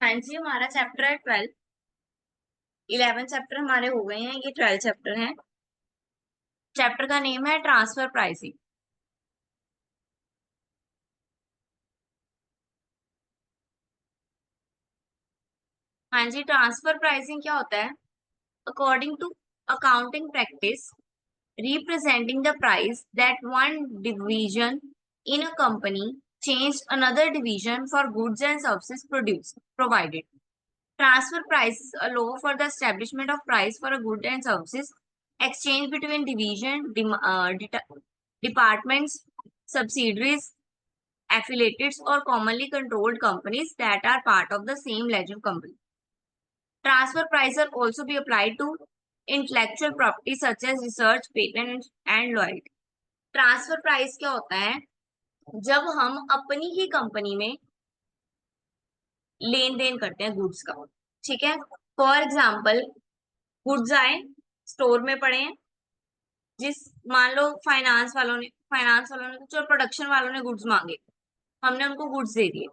हाँ जी, हमारा चैप्टर है 12। 11 चैप्टर हमारे हो गए हैं, ये 12 चैप्टर हैं। चैप्टर का नेम है ट्रांसफर प्राइसिंग। हाँ जी, ट्रांसफर प्राइसिंग क्या होता है? According to accounting practice, representing the price that one division in a company changed another division for goods and services produced provided. Transfer prices allow for the establishment of price for a good and services exchange between departments, subsidiaries, affiliates, or commonly controlled companies that are part of the same ledger company. Transfer price will also be applied to intellectual property such as research, patent and royalty. Transfer price क्या होता है? जब हम अपनी ही company में लेन then करते हैं goods का। ठीक है, फॉर एग्जाम्पल, गुड्स आए, स्टोर में पड़े हैं, जिस मान लो फाइनेंस वालों ने कुछ और प्रोडक्शन वालों ने गुड्स मांगे, हमने उनको गुड्स दे दिए।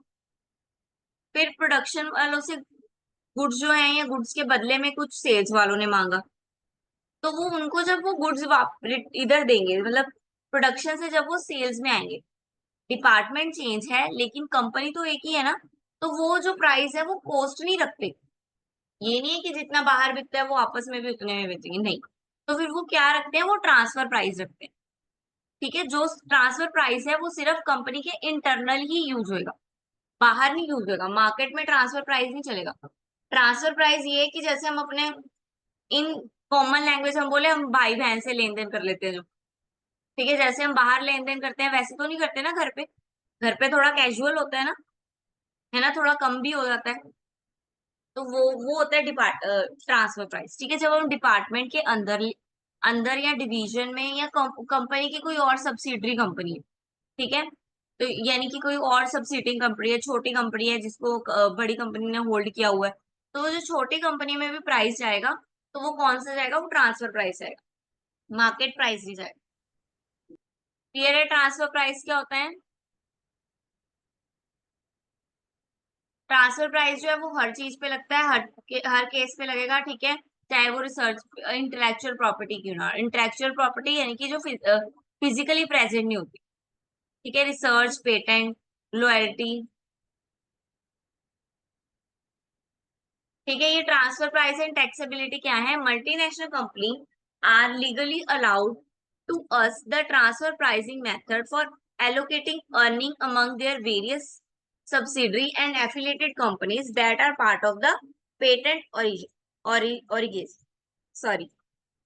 फिर प्रोडक्शन वालों से गुड्स जो है या गुड्स के बदले में कुछ सेल्स वालों ने मांगा, तो वो उनको जब वो गुड्स इधर देंगे, मतलब प्रोडक्शन से जब वो सेल्स में आएंगे, डिपार्टमेंट चेंज है लेकिन कंपनी तो एक ही है ना, तो वो जो प्राइस है वो कॉस्ट नहीं रखते। ये नहीं है कि जितना बाहर बिकता है वो आपस में भी उतने में बेचेंगे, नहीं। तो फिर वो क्या रखते हैं? वो ट्रांसफर प्राइस रखते हैं। ठीक है, जो ट्रांसफर प्राइस है वो सिर्फ कंपनी के इंटरनल ही यूज होगा, बाहर नहीं यूज होगा। मार्केट में ट्रांसफर प्राइस नहीं चलेगा। ट्रांसफर प्राइस ये है कि जैसे हम अपने इन कॉमन लैंग्वेज हम बोले, हम भाई बहन से लेन देन कर लेते हैं जो, ठीक है, जैसे हम बाहर लेन देन करते हैं वैसे तो नहीं करते ना। घर पे, घर पे थोड़ा कैजुअल होता है ना, थोड़ा कम भी हो जाता है। तो वो होता है ट्रांसफर प्राइस। ठीक है, जब हम डिपार्टमेंट के अंदर अंदर या डिवीजन में या कंपनी की कोई और सब्सिडरी कंपनी है, ठीक है, तो यानी कि कोई और सब्सिडिंग कंपनी है, छोटी कंपनी है जिसको बड़ी कंपनी ने होल्ड किया हुआ है, तो वो जो छोटी कंपनी में भी प्राइस जाएगा, तो वो कौन सा जाएगा? वो ट्रांसफर प्राइस जाएगा, मार्केट प्राइस नहीं जाएगा। क्लियर है? ट्रांसफर प्राइस क्या होता है? ट्रांसफर प्राइस जो है वो हर चीज पे लगता है, हर केस पे लगेगा। ठीक है, चाहे वो रिसर्च इंटेलेक्चुअल प्रॉपर्टी क्यों ना, इंटेलेक्चुअल प्रॉपर्टी यानी कि जो फिजिकली प्रेजेंट नहीं होती। ठीक है, रिसर्च, पेटेंट, लॉयल्टी। ठीक है, ये ट्रांसफर प्राइस एंड टैक्सेबिलिटी क्या है? Multinational company are legally allowed to use the transfer pricing method for allocating earning among their various subsidiary and affiliated companies that are part of the patent origin sorry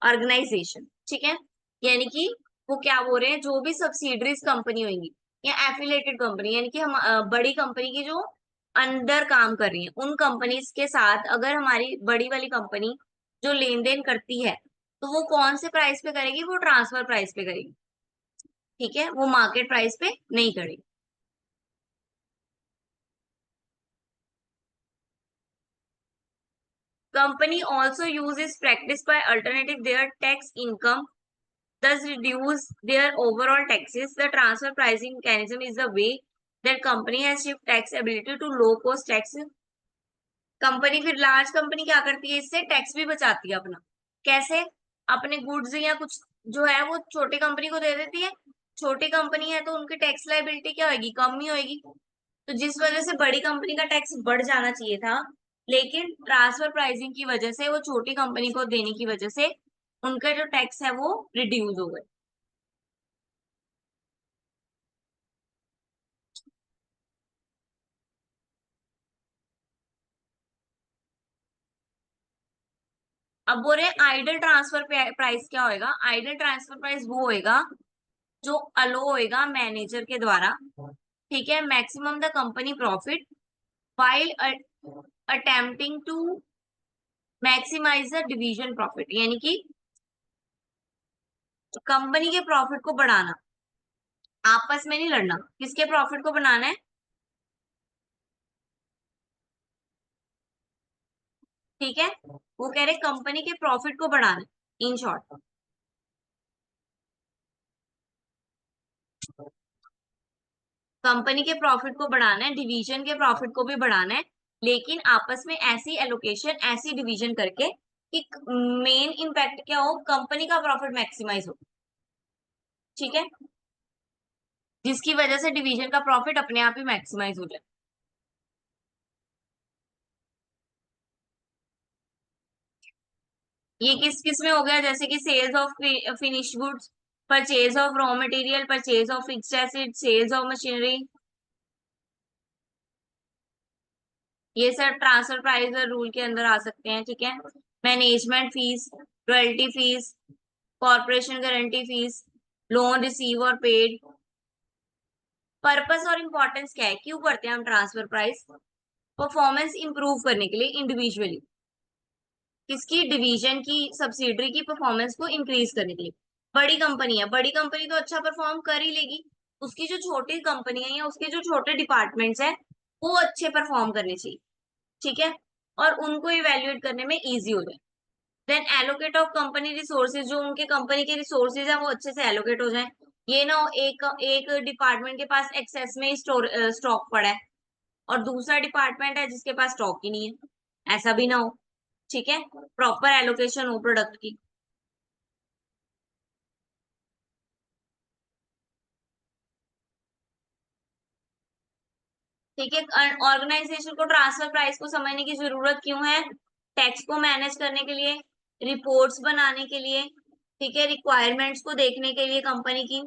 organisation. ठीक है, यानी कि वो क्या बोल रहे हैं, जो भी सब्सिडरीज कंपनी होंगी या एफिलेटेड कंपनी, यानी कि हम बड़ी कंपनी की जो अंदर काम कर रही है, उन कंपनीज के साथ अगर हमारी बड़ी वाली कंपनी जो लेन देन करती है, तो वो कौन से प्राइस पे करेगी? वो ट्रांसफर प्राइस पे करेगी। ठीक है, वो मार्केट प्राइस पे नहीं करेगी। Company also uses practice by alternative their tax income, thus reduce their overall taxes. The transfer pricing mechanism is the way that company has shift tax ability to low cost tax। Company फिर large company क्या करती है? इससे tax भी बचाती है अपना। कैसे? अपने गुड्स या कुछ जो है वो छोटी कंपनी को दे देती है। छोटी कंपनी है तो उनकी टैक्स लाइबिलिटी क्या होगी? कम ही होगी। तो जिस वजह से बड़ी कंपनी का टैक्स बढ़ जाना चाहिए था, लेकिन ट्रांसफर प्राइसिंग की वजह से, वो छोटी कंपनी को देने की वजह से, उनका जो टैक्स है वो रिड्यूस हो गए। अब बोल रहे हैं आइडल ट्रांसफर प्राइस क्या होएगा? आइडल ट्रांसफर प्राइस वो होएगा जो अलो होएगा मैनेजर के द्वारा, ठीक है, maximum the company profit while attempting to maximize the division profit, यानी कि कंपनी के प्रॉफिट को बढ़ाना, आपस में नहीं लड़ना। किसके प्रॉफिट को बनाना है? ठीक है, वो कह रहे कंपनी के प्रॉफिट को बढ़ाना है, इन शॉर्ट। कंपनी के प्रॉफिट को बढ़ाना है, डिवीजन के प्रॉफिट को भी बढ़ाना है, लेकिन आपस में ऐसी एलोकेशन, ऐसी डिवीजन करके कि मेन इम्पैक्ट क्या हो, कंपनी का प्रॉफिट मैक्सिमाइज हो। ठीक है, जिसकी वजह से डिवीजन का प्रॉफिट अपने आप ही मैक्सिमाइज हो जाए। ये किस किस में हो गया, जैसे कि sales of finished goods, purchase of raw material, purchase of fixed asset, sales of machinery, ये सब ट्रांसफर प्राइस और रूल के अंदर आ सकते हैं। ठीक है, management fees, royalty fees, corporation guarantee fees, loan receive और पेड। पर्पस और इम्पोर्टेंस क्या है, क्यों करते हैं हम ट्रांसफर प्राइस? परफॉर्मेंस इंप्रूव करने के लिए इंडिविजुअली, किसकी, डिवीजन की, सब्सिडरी की परफॉर्मेंस को इंक्रीज करने के लिए। बड़ी कंपनी है, बड़ी कंपनी तो अच्छा परफॉर्म कर ही लेगी, उसकी जो छोटी कंपनी है या उसके जो छोटे डिपार्टमेंट्स है वो अच्छे परफॉर्म करने चाहिए। ठीक है, और उनको इवेल्युएट करने में इजी हो जाए। Then allocate of company resources, जो उनके कंपनी के रिसोर्सेज है वो अच्छे से एलोकेट हो जाए। ये ना हो एक एक डिपार्टमेंट के पास एक्सेस में स्टॉक पड़ा है और दूसरा डिपार्टमेंट है जिसके पास स्टॉक ही नहीं है, ऐसा भी ना हो। ठीक है, प्रॉपर एलोकेशन हो प्रोडक्ट की। ठीक है, ऑर्गेनाइजेशन को ट्रांसफर प्राइस को समझने की जरूरत क्यों है? टैक्स को मैनेज करने के लिए, रिपोर्ट्स बनाने के लिए, ठीक है, रिक्वायरमेंट्स को देखने के लिए कंपनी की,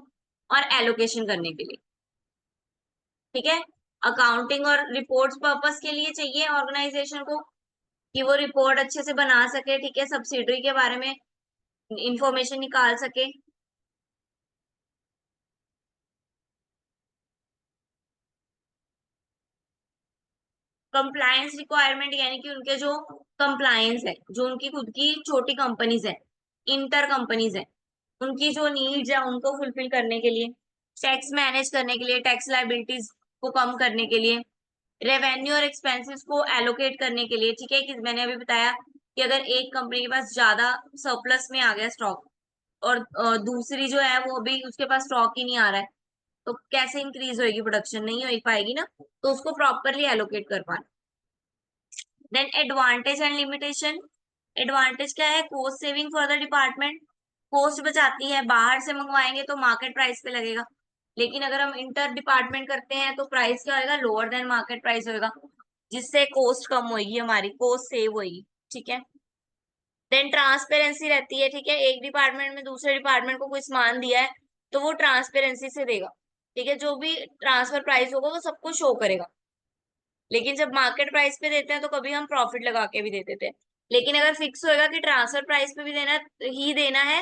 और एलोकेशन करने के लिए। ठीक है, अकाउंटिंग और रिपोर्ट्स पर्पस के लिए चाहिए ऑर्गेनाइजेशन को, कि वो रिपोर्ट अच्छे से बना सके, ठीक है, सब्सिडरी के बारे में इंफॉर्मेशन निकाल सके। कंप्लायंस रिक्वायरमेंट, यानी कि उनके जो कंप्लायंस है, जो उनकी खुद की छोटी कंपनीज है, इंटर कंपनीज है, उनकी जो नीड्स है उनको फुलफिल करने के लिए, टैक्स मैनेज करने के लिए, टैक्स लाइबिलिटीज को कम करने के लिए, रेवेन्यू और एक्सपेंसेस को एलोकेट करने के लिए। ठीक है, कि मैंने अभी बताया कि अगर एक कंपनी के पास ज्यादा सरप्लस में आ गया स्टॉक और दूसरी जो है वो अभी उसके पास स्टॉक ही नहीं आ रहा है, तो कैसे इंक्रीज होगी प्रोडक्शन, नहीं हो पाएगी ना, तो उसको प्रॉपरली एलोकेट कर पाना। Then advantage and limitation, advantage क्या है, cost saving for the department, cost बचाती है, बाहर से मंगवाएंगे तो मार्केट प्राइस पे लगेगा, लेकिन अगर हम इंटर डिपार्टमेंट करते हैं तो प्राइस क्या होगा, लोअर देन मार्केट प्राइस होगा, जिससे कॉस्ट कम होगी, हमारी कॉस्ट सेव होगी। ठीक है, देन ट्रांसपेरेंसी रहती है। ठीक है, एक डिपार्टमेंट में दूसरे डिपार्टमेंट को कोई सामान दिया है तो वो ट्रांसपेरेंसी से देगा। ठीक है, जो भी ट्रांसफर प्राइस होगा वो सबको शो करेगा, लेकिन जब मार्केट प्राइस पे देते हैं तो कभी हम प्रॉफिट लगा के भी दे देते हैं। लेकिन अगर फिक्स होएगा कि ट्रांसफर प्राइस पे भी देना ही देना है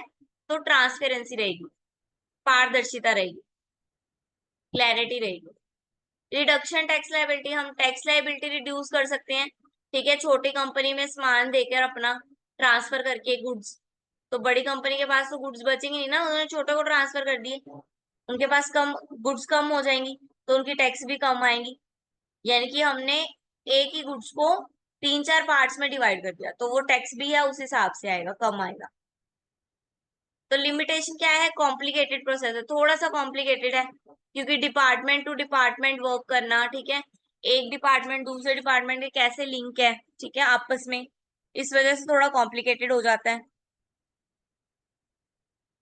तो ट्रांसपेरेंसी रहेगी, पारदर्शिता रहेगी, क्लैरिटी रहेगी। रिडक्शन टैक्स लाइबिलिटी, हम टैक्स लाइबिलिटी रिड्यूस कर सकते हैं। ठीक है, छोटी कंपनी में सामान देकर अपना ट्रांसफर करके गुड्स, तो बड़ी कंपनी के पास तो गुड्स बचेंगे नहीं ना, उन्होंने छोटे को ट्रांसफर कर दिए, उनके पास कम गुड्स कम हो जाएंगी, तो उनकी टैक्स भी कम आएंगी। यानी कि हमने एक ही गुड्स को तीन चार पार्ट्स में डिवाइड कर दिया, तो वो टैक्स भी है उस हिसाब से आएगा, कम आएगा। तो लिमिटेशन क्या है, कॉम्प्लिकेटेड प्रोसेस है, थोड़ा सा कॉम्प्लिकेटेड है, क्योंकि डिपार्टमेंट टू डिपार्टमेंट वर्क करना, ठीक है, एक डिपार्टमेंट दूसरे डिपार्टमेंट के कैसे लिंक है, ठीक है, आपस में, इस वजह से थोड़ा कॉम्प्लिकेटेड हो जाता है।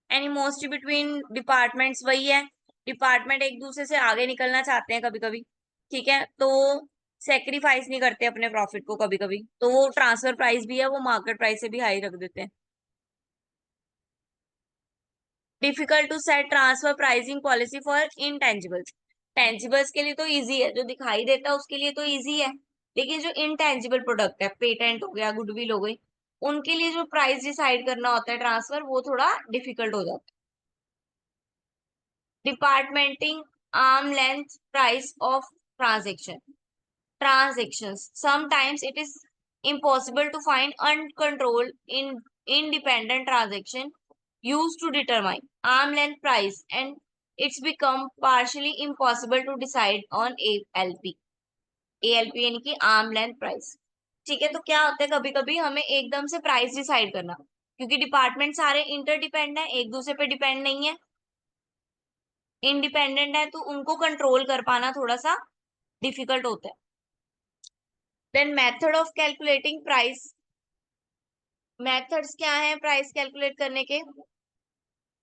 एनिमोसिटी बिटवीन डिपार्टमेंट्स, वही है, डिपार्टमेंट एक दूसरे से आगे निकलना चाहते हैं कभी कभी, ठीक है, तो सेक्रीफाइस नहीं करते अपने प्रॉफिट को, कभी कभी तो वो ट्रांसफर प्राइस भी है वो मार्केट प्राइस से भी हाई रख देते हैं। Difficult to set transfer pricing policy for intangibles, tangibles के लिए तो इजी है, जो दिखाई देता है उसके लिए तो इजी है, लेकिन जो इनटेंजिबल प्रोडक्ट है, पेटेंट हो गया, गुडविल हो गई, उनके लिए जो प्राइस डिसाइड करना होता है ट्रांसफर, वो थोड़ा डिफिकल्ट हो जाता है। डिपार्टमेंटिंग arm length price of transactions, sometimes it is impossible to find uncontrolled in independent transaction used to determine arm length price, and it's become partially impossible to decide on ALP, ALP यानी कि arm length price. ठीक है, तो क्या होता है, कभी कभी हमें एकदम से प्राइस डिसाइड करना, क्योंकि डिपार्टमेंट सारे इंटरडिपेंड है, एक दूसरे पे डिपेंड नहीं है, इंडिपेंडेंट है, तो उनको कंट्रोल कर पाना थोड़ा सा डिफिकल्ट होता है। Then method of calculating price, methods क्या है प्राइस कैलकुलेट करने के?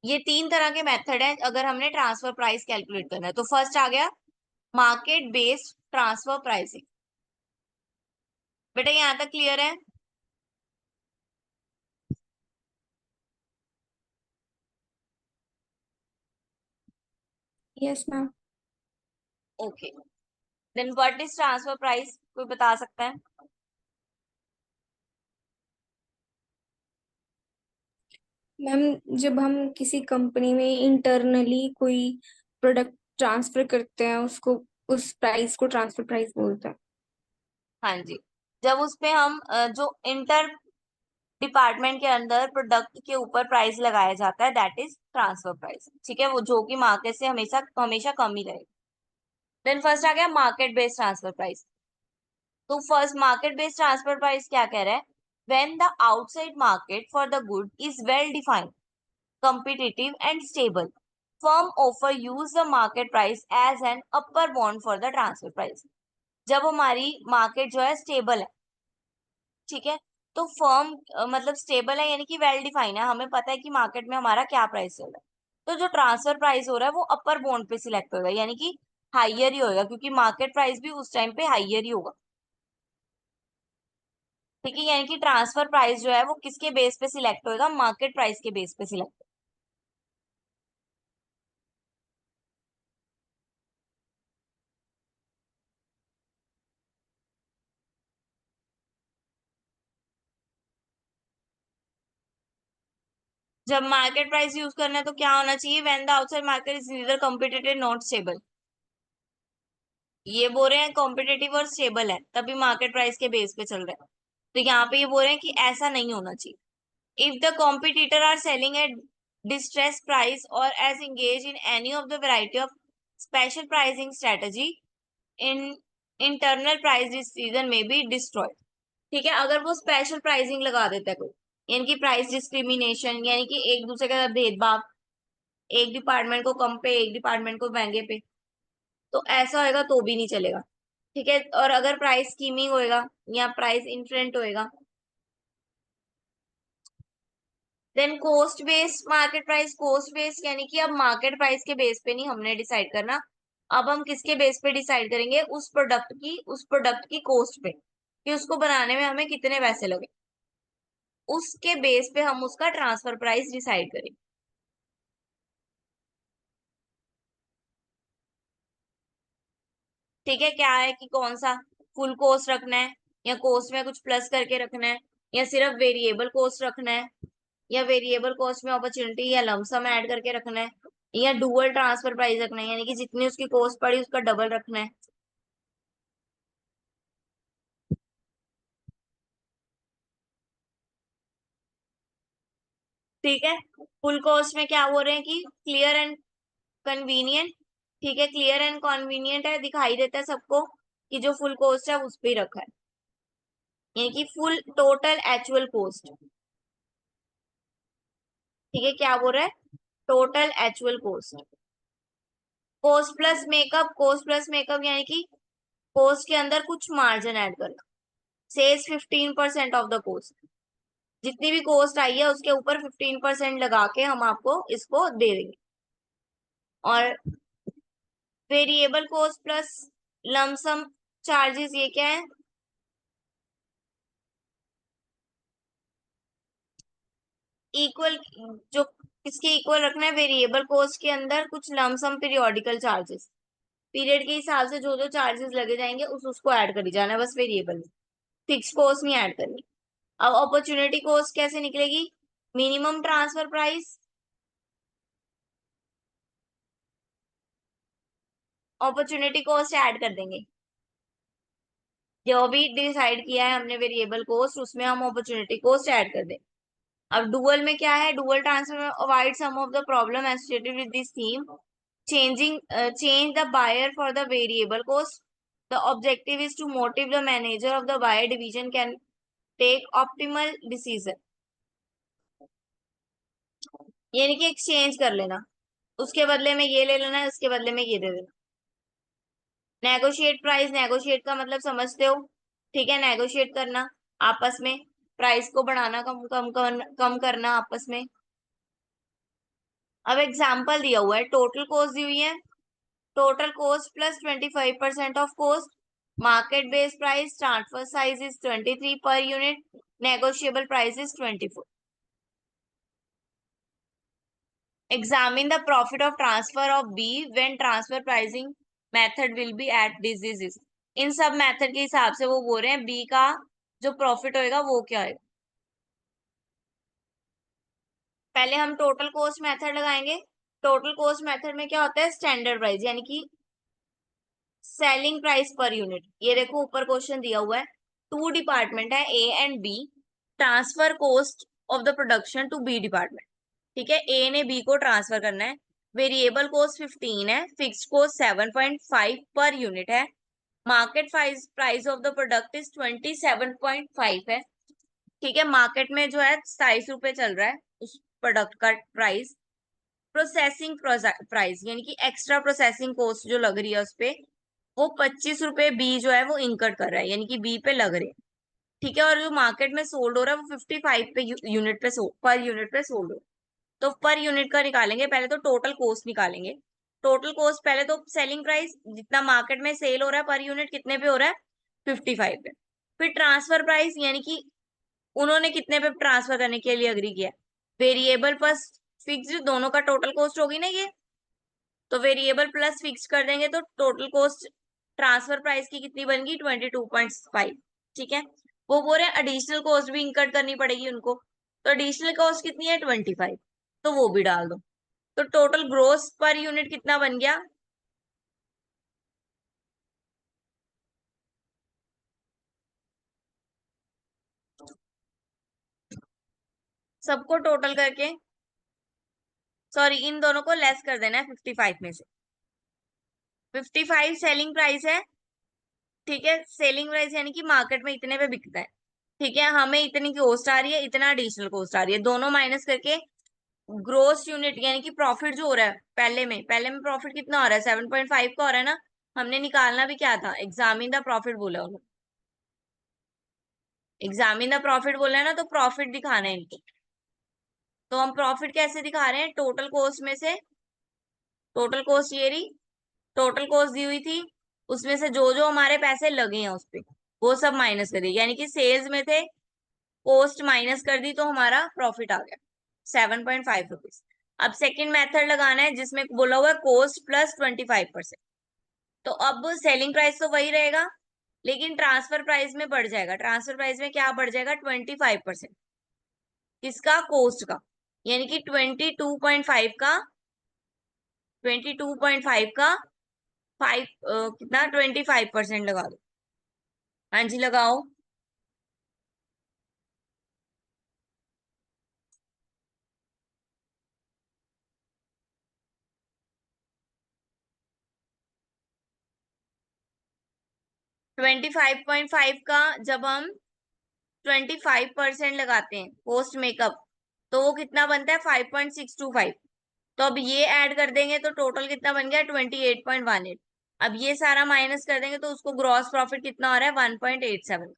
ये 3 तरह के मेथड है अगर हमने ट्रांसफर प्राइस कैलकुलेट करना है। तो फर्स्ट आ गया मार्केट बेस्ड ट्रांसफर प्राइसिंग। बेटा यहां तक क्लियर है? Yes ma'am. Okay, then what is transfer price, कोई बता सकता है? मैम, जब हम किसी कंपनी में इंटरनली कोई प्रोडक्ट ट्रांसफर करते हैं, उसको उस प्राइस को ट्रांसफर प्राइस बोलते हैं। हाँ जी, जब उस पे हम जो इंटर डिपार्टमेंट के अंदर प्रोडक्ट के ऊपर प्राइस लगाया जाता है, दैट इज ट्रांसफर प्राइस। ठीक है, वो जो कि मार्केट से हमेशा हमेशा कम ही रहेगा। देन फर्स्ट आ गया मार्केट बेस्ड ट्रांसफर प्राइस। तो first market based transfer price क्या कह रहा है? When the outside market for the good is well defined, competitive and stable, firm offer use the market price as an upper bound for the transfer price। जब हमारी market जो है stable है, ठीक है, तो फर्म मतलब स्टेबल है यानी कि वेल डिफाइन है, हमें पता है कि मार्केट में हमारा क्या प्राइस चल रहा है, तो जो ट्रांसफर प्राइस हो रहा है वो अपर बाउंड पे सिलेक्ट होगा, यानी कि हाइयर ही होगा, क्योंकि मार्केट प्राइस भी उस टाइम पे हाइयर ही होगा। ठीक है, यानी कि ट्रांसफर प्राइस जो है वो किसके बेस पे सिलेक्ट होगा? मार्केट प्राइस के बेस पे सिलेक्ट। जब मार्केट प्राइस यूज करना है तो क्या होना चाहिए? When the outside market is neither competitive not stable. ये बोल रहे हैं कॉम्पिटिटिव और स्टेबल है, तभी मार्केट प्राइस के बेस पे चल रहा है। तो यहाँ पे ये बोल रहे हैं कि ऐसा नहीं होना चाहिए। If the competitor are selling at distress price और as engaged in any of the variety of special pricing strategy, in internal price decision may be destroyed। ठीक है, अगर वो स्पेशल प्राइसिंग लगा देता है कोई, यानी कि प्राइस डिस्क्रिमिनेशन, यानी कि एक दूसरे का भेदभाव, एक डिपार्टमेंट को कम पे एक डिपार्टमेंट को महंगे पे, तो ऐसा होएगा तो भी नहीं चलेगा। ठीक है, और अगर प्राइस स्कीमिंग होएगा या प्राइस इन्फ्लेंट होएगा। देन cost based market price, cost based यानी कि अब मार्केट प्राइस के बेस पे नहीं हमने डिसाइड करना, अब हम किसके बेस पे डिसाइड करेंगे? उस प्रोडक्ट की कॉस्ट पे, कि उसको बनाने में हमें कितने पैसे लगे, उसके बेस पे हम उसका ट्रांसफर प्राइस डिसाइड करेंगे। ठीक है, क्या है कि कौन सा फुल कॉस्ट रखना है, या कॉस्ट में कुछ प्लस करके रखना है, या सिर्फ वेरिएबल कॉस्ट रखना है, या वेरिएबल कॉस्ट में अपॉर्चुनिटी या लमसम ऐड करके रखना है, या डुअल ट्रांसफर प्राइस रखना है, यानी कि जितनी उसकी कॉस्ट पड़ी उसका डबल रखना है। ठीक है, फुल कॉस्ट में क्या बोल रहे हैं कि क्लियर एंड कन्वीनियंट। ठीक है, क्लियर एंड कन्वीनियंट है, दिखाई देता है सबको कि जो फुल कॉस्ट है उस पे ही रखा है, यानी कि फुल टोटल एक्चुअल कॉस्ट। ठीक है, क्या बोल रहा है? Total actual cost. Cost plus makeup, cost plus makeup यानी कि कॉस्ट के अंदर कुछ मार्जिन ऐड करना, सेज 15% ऑफ द कॉस्ट, जितनी भी कॉस्ट आई है उसके ऊपर 15% लगा के हम आपको इसको दे देंगे। और variable cost plus lump sum charges, ये क्या है? इक्वल, जो किसके इक्वल रखना है? वेरिएबल कॉस्ट के अंदर कुछ लमसम पीरियोडिकल चार्जेस, पीरियड के हिसाब से जो जो चार्जेस लगे जाएंगे उसको ऐड करी जाना है बस वेरिएबल में, फिक्स कॉस्ट नहीं ऐड करनी। अब अपॉर्चुनिटी कॉस्ट कैसे निकलेगी? Minimum transfer price, opportunity cost add कर देंगे, जो भी डिसाइड किया है हमने वेरिएबल कॉस्ट उसमें हम अपॉर्चुनिटी कॉस्ट ऐड कर दें। अब डुअल में क्या है? डुअल ट्रांसफर में avoid some of the problem associated with this theme, change the buyer for the variable cost। The objective is to motive the manager of the buyer division can take optimal decision। यानी कि exchange कर लेना, उसके बदले में ये ले लेना है, उसके बदले में ये दे देना। नेगोशिएट प्राइस, नेगोशिएट का मतलब समझते हो? ठीक है, नेगोशिएट करना आपस में, प्राइस को बढ़ाना, कम करना आपस में। अब एग्जाम्पल दिया हुआ है, टोटल कॉस्ट दी हुई है, total cost plus 25% of cost, market base price, transfer size is 23 per unit, negotiable price is 24। Examine the profit of transfer of B when transfer pricing method will be at this. इन सब method के हिसाब से वो बोल रहे हैं B का जो प्रॉफिट होएगा वो क्या है। पहले हम टोटल कॉस्ट मेथड लगाएंगे। टोटल कॉस्ट मेथड में क्या होता है, स्टैंडर्ड प्राइस यानी कि सेलिंग प्राइस पर यूनिट। ये देखो ऊपर क्वेश्चन दिया हुआ है, टू डिपार्टमेंट है A and B, transfer cost of the production to B department. ठीक है, ए ने बी को ट्रांसफर करना है, वेरिएबल कॉस्ट 15 है, फिक्स्ड कॉस्ट 7.5 पर यूनिट है, market price of the product is 27.5 है। ठीक है, मार्केट में जो है 27 रुपए चल रहा है उस प्रोडक्ट का प्राइस। प्रोसेसिंग प्राइस यानी कि एक्स्ट्रा प्रोसेसिंग कॉस्ट जो लग रही है उस पे, वो 25 रुपए बी जो है वो इंकर्ड कर रहा है, यानी कि बी पे लग रहे हैं। ठीक है, और जो मार्केट में सोल्ड हो रहा है वो 55 पे यूनिट पे पर यूनिट पे सोल्ड हो रहा है। तो पर यूनिट का निकालेंगे, पहले तो टोटल कॉस्ट निकालेंगे। टोटल कॉस्ट पहले तो सेलिंग प्राइस जितना मार्केट में सेल हो रहा है पर यूनिट कितने पे हो रहा है, 55 पे। फिर ट्रांसफर प्राइस यानी कि उन्होंने कितने पे ट्रांसफर करने के लिए अग्री किया, वेरिएबल प्लस फिक्स्ड दोनों का टोटल कॉस्ट होगी ना ये, तो वेरिएबल प्लस फिक्स कर देंगे तो टोटल कॉस्ट ट्रांसफर प्राइस की कितनी बनेगी, 22.5। ठीक है, वो बोल रहे हैं एडिशनल कॉस्ट भी इंकर्ड करनी पड़ेगी उनको, तो एडिशनल कॉस्ट कितनी है 25, तो वो भी डाल दो। तो टोटल ग्रोस पर यूनिट कितना बन गया, सबको टोटल करके, सॉरी इन दोनों को लेस कर देना है 55 में से। 55 सेलिंग प्राइस है। ठीक है, सेलिंग प्राइस यानी कि मार्केट में इतने पे बिकता है। ठीक है, हमें इतनी की कॉस्ट आ रही है, इतना एडिशनल कॉस्ट आ रही है, दोनों माइनस करके ग्रोस यूनिट यानी कि प्रॉफिट जो हो रहा है, पहले में प्रॉफिट कितना हो रहा है, 7.5 का हो रहा है ना। हमने निकालना भी क्या था, एग्जामिन द प्रॉफिट बोला उन्होंने, एग्जामिन द प्रॉफिट बोला है ना, तो प्रॉफिट दिखाना है इनको। तो हम प्रॉफिट कैसे दिखा रहे हैं, टोटल कॉस्ट में से, टोटल कॉस्ट ये रही, टोटल कॉस्ट दी हुई थी, उसमें से जो जो हमारे पैसे लगे हैं उस पे वो सब माइनस कर दिए, यानी कि सेल्स में थे, कॉस्ट माइनस कर दी तो हमारा प्रॉफिट आ गया 7.5 रुपीज। अब सेकंड मेथड लगाना है जिसमें बोला हुआ है कॉस्ट प्लस 25%। तो अब सेलिंग प्राइस तो वही रहेगा, लेकिन ट्रांसफर प्राइस में बढ़ जाएगा। ट्रांसफर प्राइस में क्या बढ़ जाएगा, 25%। किसका, कॉस्ट का, यानी कि 22.5 का, 22.5 का 5 कितना 25% लगा दो। हाँ जी लगाओ। 25.5 का जब हम 25% लगाते हैं पोस्ट मेकअप, तो वो कितना बनता है, 5.625। तो अब ये ऐड कर देंगे तो टोटल कितना बन गया, 28.18। अब ये सारा माइनस कर देंगे तो उसको ग्रॉस प्रॉफिट कितना हो रहा है, 1.87।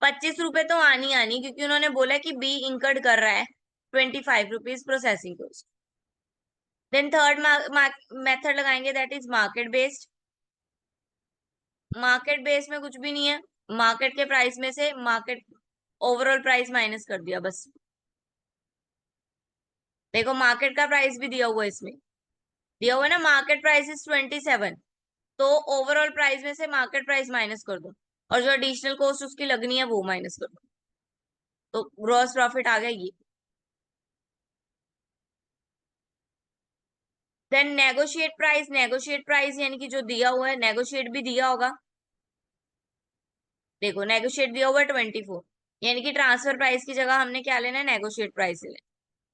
25 रुपए तो आनी आनी, क्योंकि उन्होंने बोला कि बी इंकर्ड कर रहा है 25 rupees processing cost. Then third method लगाएंगे, that is market based. Market base में कुछ भी नहीं है, मार्केट के प्राइस में से मार्केट ओवरऑल प्राइस माइनस कर दिया बस। देखो मार्केट का प्राइस भी दिया हुआ है इसमें, दिया हुआ है ना, मार्केट प्राइस इज 27, तो ओवरऑल प्राइस में से मार्केट प्राइस माइनस कर दो, और जो एडिशनल कॉस्ट उसकी लगनी है वो माइनस कर दो, तो ग्रॉस प्रॉफिट आ गया ये। देन नेगोशिएट प्राइस यानी कि जो दिया हुआ है, नेगोशिएट भी दिया होगा। देखो नेगोशिएट दिया हुआ है 24, यानी कि ट्रांसफर प्राइस की जगह हमने क्या लेना है, नेगोशिएट प्राइस लेना,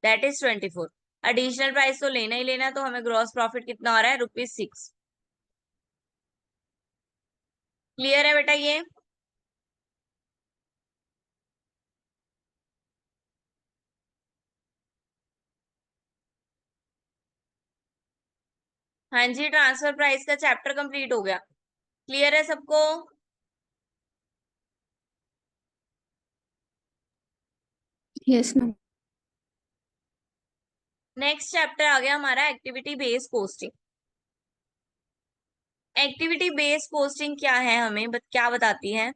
दैट इज 24। एडिशनल प्राइस तो लेना ही लेना, तो हमें ग्रॉस प्रॉफिट कितना हो रहा है, ₹6। क्लियर है बेटा ये। हाँ जी, ट्रांसफर प्राइस का चैप्टर कंप्लीट हो गया। क्लियर है सबको। Yes ma'am. नेक्स्ट चैप्टर आ गया हमारा activity based posting. Activity based posting क्या है, हमें क्या बताती है,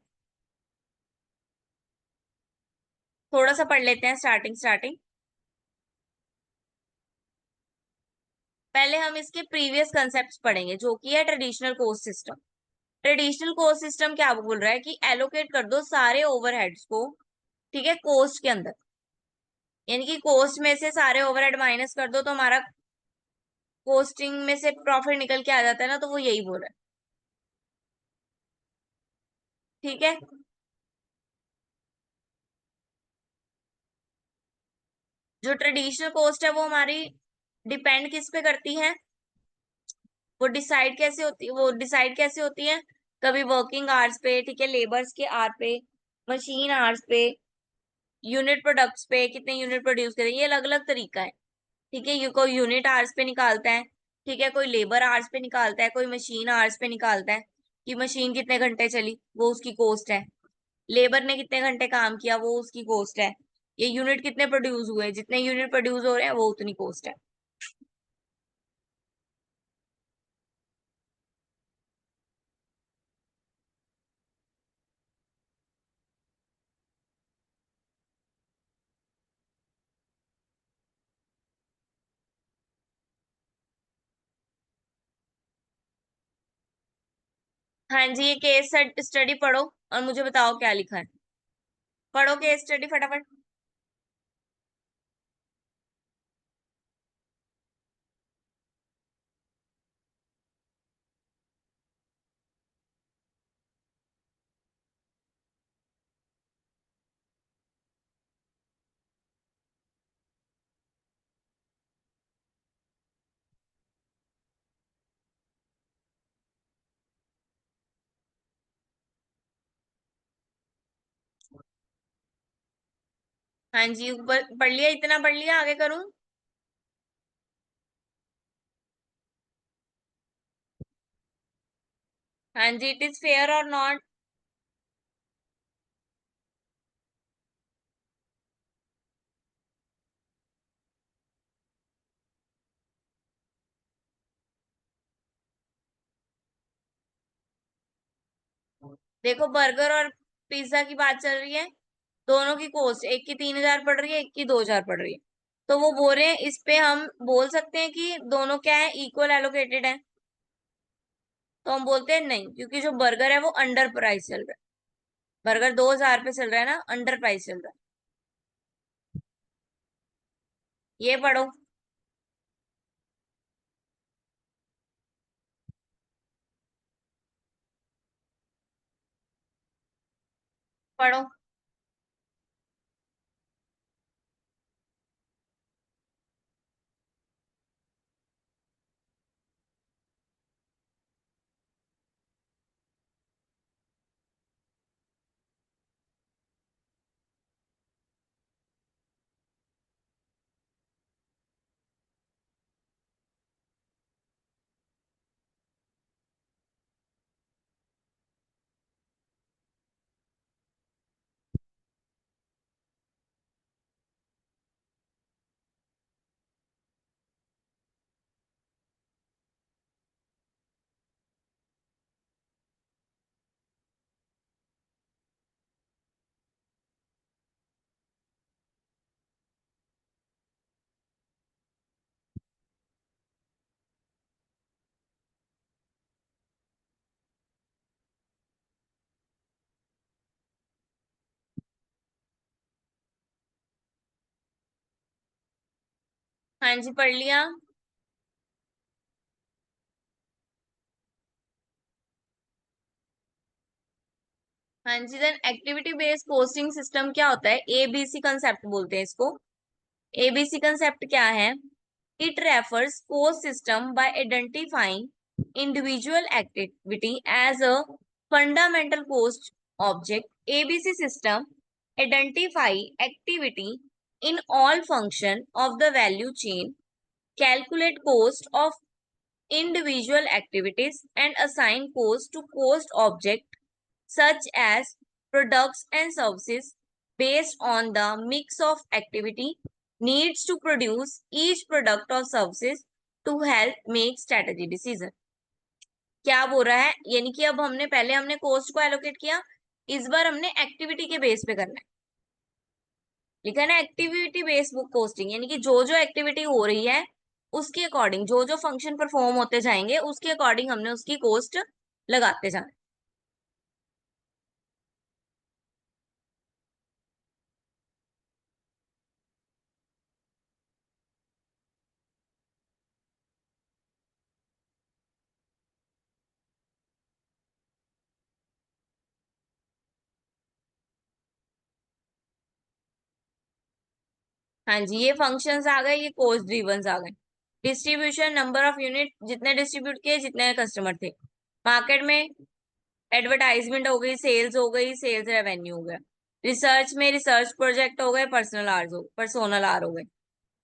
थोड़ा सा पढ़ लेते हैं स्टार्टिंग। पहले हम इसके प्रीवियस कंसेप्ट पढ़ेंगे, जो कि है traditional cost system. Traditional cost system क्या बोल रहा है कि एलोकेट कर दो सारे ओवरहेड्स को, ठीक है, कोस्ट के अंदर, यानी कि कोस्ट में से सारे ओवरहेड माइनस कर दो तो हमारा कोस्टिंग में से प्रॉफिट निकल के आ जाता है ना, तो वो यही बोल रहा है, ठीक है। जो ट्रेडिशनल कोस्ट है वो हमारी डिपेंड किस पे करती है, वो डिसाइड कैसे होती है, कभी वर्किंग आवर्स पे, ठीक है, लेबर्स के आर पे, मशीन आवर्स पे, यूनिट प्रोडक्ट्स पे, कितने यूनिट प्रोड्यूस करें, ये अलग अलग तरीका है, ठीक है। ये कोई यूनिट आवर्स पे निकालता है, ठीक है, कोई लेबर आवर्स पे निकालता है, कोई मशीन आवर्स पे निकालता है कि मशीन कितने घंटे चली, वो उसकी कॉस्ट है, लेबर ने कितने घंटे काम किया, वो उसकी कॉस्ट है, ये यूनिट कितने प्रोड्यूस हुए, जितने यूनिट प्रोड्यूस हो रहे हैं वो उतनी कॉस्ट है। हाँ जी, ये केस स्टडी पढ़ो और मुझे बताओ क्या लिखा है। पढ़ो केस स्टडी फटाफट। हाँ जी, ऊपर पढ़ लिया, इतना पढ़ लिया, आगे करूं। हाँ जी, इट इज फेयर और नॉट। देखो, बर्गर और पिज्जा की बात चल रही है, दोनों की कॉस्ट, एक की 3,000 पड़ रही है, एक की 2,000 पड़ रही है, तो वो बोल रहे हैं इस पे हम बोल सकते हैं कि दोनों क्या है, इक्वल एलोकेटेड है, तो हम बोलते हैं नहीं, क्योंकि जो बर्गर है वो अंडर प्राइस चल रहा है, बर्गर 2,000 पे चल रहा है ना, अंडर प्राइस चल रहा है। ये पढ़ो। पढ़ो। हाँ जी, पढ़ लिया। हाँ जी, then activity based posting system क्या होता है, एबीसी कंसेप्ट बोलते हैं इसको। एबीसी कंसेप्ट क्या है, it refers post system by identifying individual activity as a fundamental post object. ABC system identify activity in all function of the value chain, calculate cost of individual activities and assign cost to cost object such as products and services based on the mix of activity needs to produce each product or services to help make strategy decision। क्या बोल रहा है, यानी कि अब हमने पहले हमने कोस्ट को एलोकेट किया, इस बार हमने एक्टिविटी के बेस पे करना है। लिखा है ना एक्टिविटी बेस्ड बुक कोस्टिंग, यानी कि जो जो एक्टिविटी हो रही है उसके अकॉर्डिंग, जो जो फंक्शन परफॉर्म होते जाएंगे उसके अकॉर्डिंग हमने उसकी कोस्ट लगाते जाना। हाँ जी, ये फंक्शंस आ गए, ये कोस्ट ड्रिवंस आ गए। डिस्ट्रीब्यूशन, नंबर ऑफ यूनिट, जितने डिस्ट्रीब्यूट किए, जितने कस्टमर थे। मार्केट में एडवर्टाइजमेंट हो गई, सेल्स हो गई, सेल्स रेवेन्यू हो गया। रिसर्च में रिसर्च प्रोजेक्ट हो गए, पर्सोनल आर हो गए।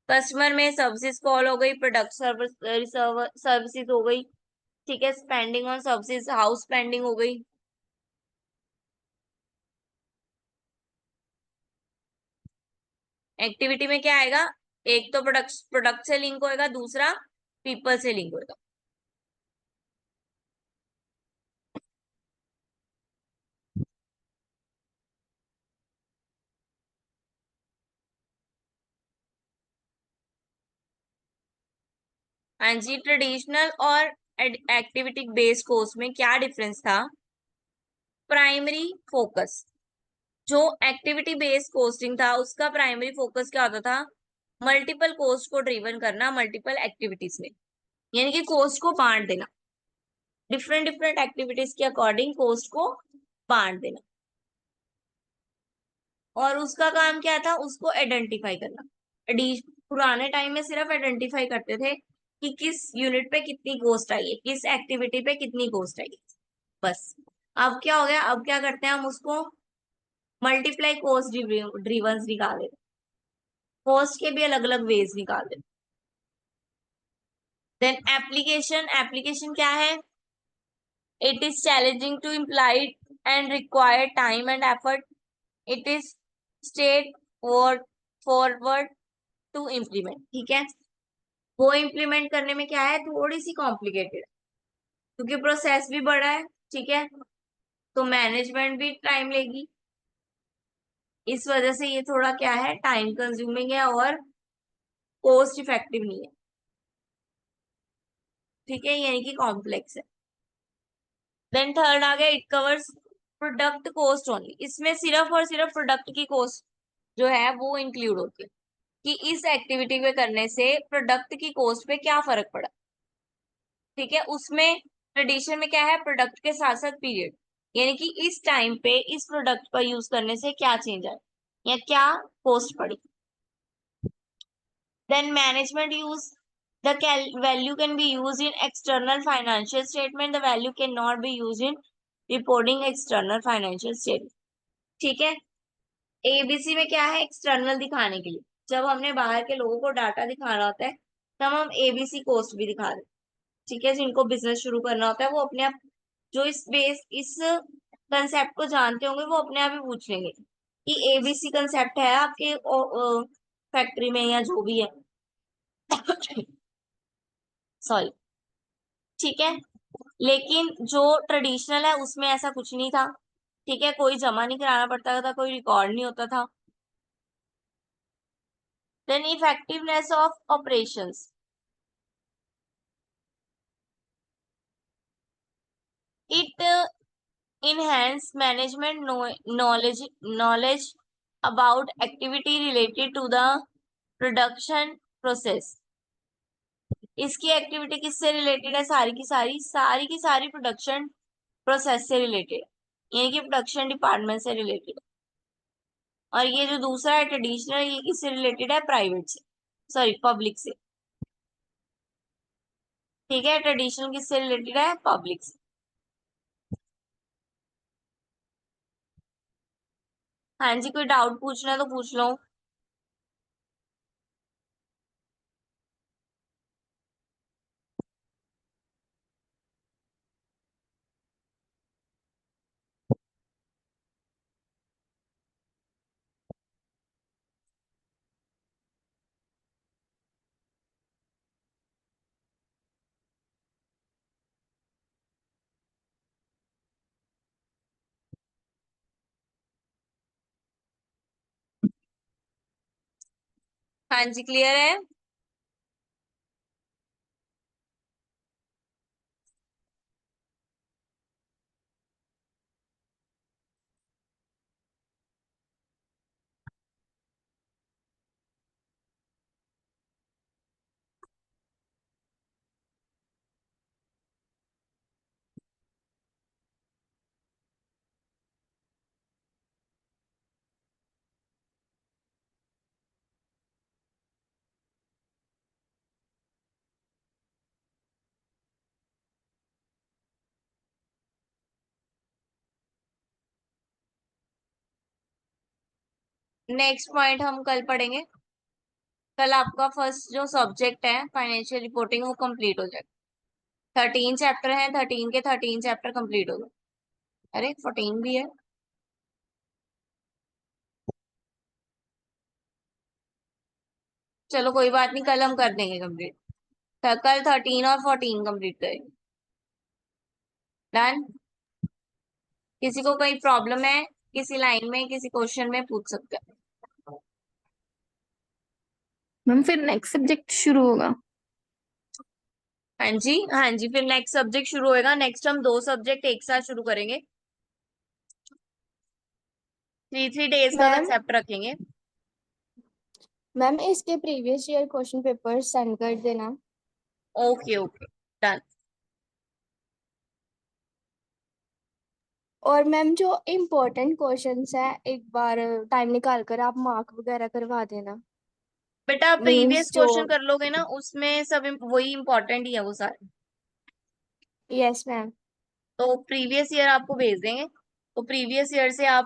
कस्टमर में सर्विसेज कॉल हो गई, प्रोडक्ट सर्विसेज हो गई। ठीक है, spending on services, house spending हो गई। एक्टिविटी में क्या आएगा, एक तो प्रोडक्ट से लिंक होएगा, दूसरा पीपल से लिंक होएगा। हाँ जी, ट्रेडिशनल और एक्टिविटी बेस्ड कोर्स में क्या डिफरेंस था। प्राइमरी फोकस, जो एक्टिविटी बेस्ड कोस्टिंग था उसका प्राइमरी फोकस क्या होता था, मल्टीपल कोस्ट को ड्रिवन करना मल्टीपल एक्टिविटीज में, यानी कि कोस्ट को बांट देना, डिफरेंट डिफरेंट एक्टिविटीज के अकॉर्डिंग कोस्ट को बांट देना। और उसका काम क्या था, उसको आइडेंटिफाई करना। पुराने टाइम में सिर्फ आइडेंटिफाई करते थे कि किस यूनिट पे कितनी कॉस्ट आई है, किस एक्टिविटी पे कितनी कॉस्ट आई है, बस। अब क्या हो गया, अब क्या करते हैं हम उसको मल्टीप्लाई कॉस्ट ड्रिवंस निकाले, कॉस्ट के भी अलग अलग वेज निकाले। देन एप्लीकेशन, एप्लीकेशन क्या है, it is challenging to implied and require time and effort, it is straightforward to implement. ठीक है, वो इम्प्लीमेंट करने में क्या है, थोड़ी सी कॉम्प्लिकेटेड, क्योंकि प्रोसेस भी बड़ा है। ठीक है, तो मैनेजमेंट भी टाइम लेगी, इस वजह से ये थोड़ा क्या है, टाइम कंज्यूमिंग है और कॉस्ट इफेक्टिव नहीं है। ठीक है, यानी कि कॉम्प्लेक्स है। देन थर्ड आ गया, it covers product cost only, इसमें सिर्फ और सिर्फ प्रोडक्ट की कॉस्ट जो है वो इंक्लूड होती है, कि इस एक्टिविटी पे करने से प्रोडक्ट की कॉस्ट पे क्या फर्क पड़ा। ठीक है, उसमें ट्रेडिशन में क्या है, प्रोडक्ट के साथ साथ पीरियड, यानी कि इस टाइम पे इस प्रोडक्ट का यूज करने से क्या चेंज आया या क्या कॉस्ट पड़ी। Then management use, the value can be used in external financial statement, the value cannot be used in reporting external financial statement। ठीक है, एबीसी में क्या है, एक्सटर्नल दिखाने के लिए, जब हमने बाहर के लोगों को डाटा दिखाना होता है तब हम एबीसी कॉस्ट भी दिखा दें। ठीक है, जिनको बिजनेस शुरू करना होता है वो अपने आप, जो इस कंसेप्ट को जानते होंगे वो अपने आप ही पूछ लेंगे कि एबीसी कंसेप्ट है आपके फैक्ट्री में या जो भी है। सॉरी। ठीक है, लेकिन जो ट्रेडिशनल है उसमें ऐसा कुछ नहीं था। ठीक है, कोई जमा नहीं कराना पड़ता था, कोई रिकॉर्ड नहीं होता था। Then effectiveness of operations, it enhance management knowledge about activity related to the production process। इसकी एक्टिविटी किससे रिलेटेड है, सारी की सारी प्रोडक्शन प्रोसेस से रिलेटेड, यानी कि प्रोडक्शन डिपार्टमेंट से रिलेटेड। और ये जो दूसरा है ट्रेडिशनल, ये किससे रिलेटेड है, प्राइवेट से, सॉरी पब्लिक से। ठीक है, ट्रेडिशनल किससे रिलेटेड है, पब्लिक से। हाँ जी, कोई डाउट पूछना है तो पूछ लो। हाँ जी, क्लियर है। नेक्स्ट पॉइंट हम कल पढ़ेंगे। कल आपका फर्स्ट जो सब्जेक्ट है फाइनेंशियल रिपोर्टिंग वो कंप्लीट हो जाएगा। 13 चैप्टर है, 13 के 13 चैप्टर कंप्लीट हो गए। अरे 14 भी है। चलो कोई बात नहीं, कल हम कर देंगे कंप्लीट। कल 13 और 14 कंप्लीट करेंगे। डन। किसी को कोई प्रॉब्लम है किसी लाइन में, किसी क्वेश्चन में, पूछ सकते हैं। मैम फिर नेक्स्ट सब्जेक्ट शुरू होगा। हाँ जी, हाँ जी, फिर नेक्स्ट सब्जेक्ट शुरू होएगा। नेक्स्ट हम 2 सब्जेक्ट एक साथ शुरू करेंगे। 3 डेज का मैम कंसेप्ट रखेंगे। मैम इसके previous year question paper send कर देना। Okay okay, done. और मैम जो इम्पोर्टेंट क्वेश्चंस है एक बार टाइम निकाल कर आप मार्क वगैरह करवा देना। बेटा प्रीवियस मीन्स जो क्वेश्चन कर लोगे ना, उसमें सब वही इंपॉर्टेंट ही है वो सारे। Yes ma'am. तो प्रीवियस ईयर आपको भेज देंगे, तो प्रीवियस ईयर से आप